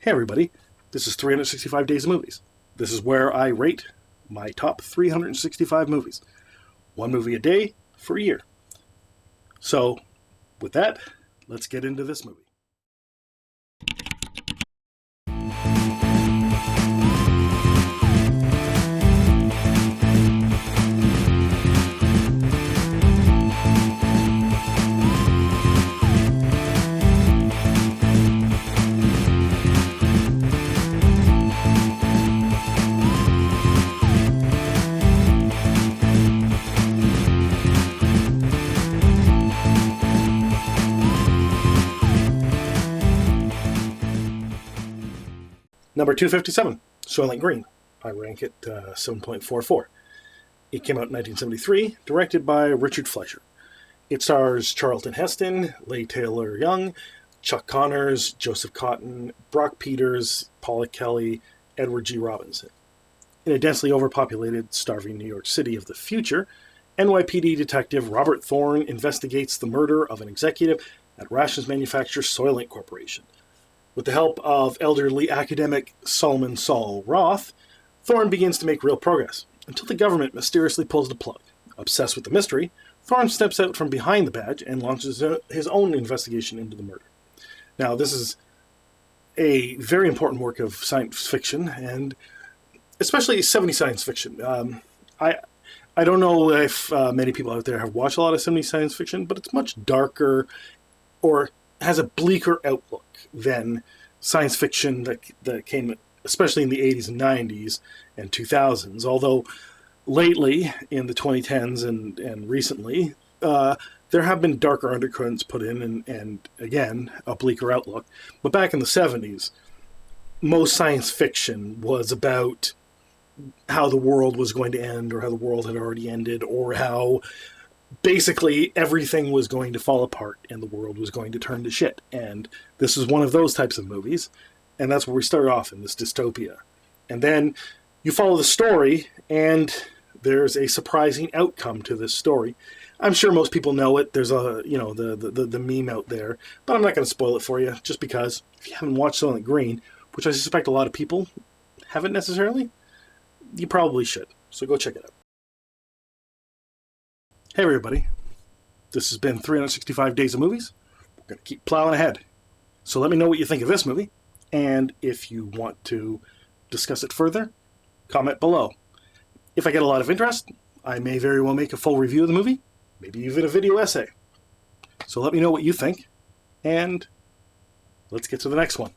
Hey everybody, this is 365 Days of Movies. This is where I rate my top 365 movies. One movie a day for a year. So, with that, let's get into this movie. Number 257, Soylent Green. I rank it 7.44. It came out in 1973, directed by Richard Fleischer. It stars Charlton Heston, Leigh Taylor-Young, Chuck Connors, Joseph Cotten, Brock Peters, Paula Kelly, Edward G. Robinson. In a densely overpopulated, starving New York City of the future, NYPD detective Robert Thorn investigates the murder of an executive at rations manufacturer Soylent Corporation. With the help of elderly academic Solomon Saul Roth, Thorn begins to make real progress, until the government mysteriously pulls the plug. Obsessed with the mystery, Thorn steps out from behind the badge and launches his own investigation into the murder. Now, this is a very important work of science fiction, and especially 70s science fiction. I don't know if many people out there have watched a lot of 70s science fiction, but it's much darker, or has a bleaker outlook than science fiction that came, especially in the 80s and 90s and 2000s. Although lately, in the 2010s and recently, there have been darker undercurrents put in and again, a bleaker outlook. But back in the 70s, most science fiction was about how the world was going to end, or how the world had already ended, or how basically everything was going to fall apart and the world was going to turn to shit. And this is one of those types of movies, and that's where we start off, in this dystopia. And then you follow the story, and there's a surprising outcome to this story. I'm sure most people know it. There's the meme out there, but I'm not going to spoil it for you, just because if you haven't watched Soylent Green, which I suspect a lot of people haven't necessarily, you probably should. So go check it out. Hey everybody, this has been 365 Days of Movies. We're going to keep plowing ahead. So let me know what you think of this movie, and if you want to discuss it further, comment below. If I get a lot of interest, I may very well make a full review of the movie, maybe even a video essay. So let me know what you think, and let's get to the next one.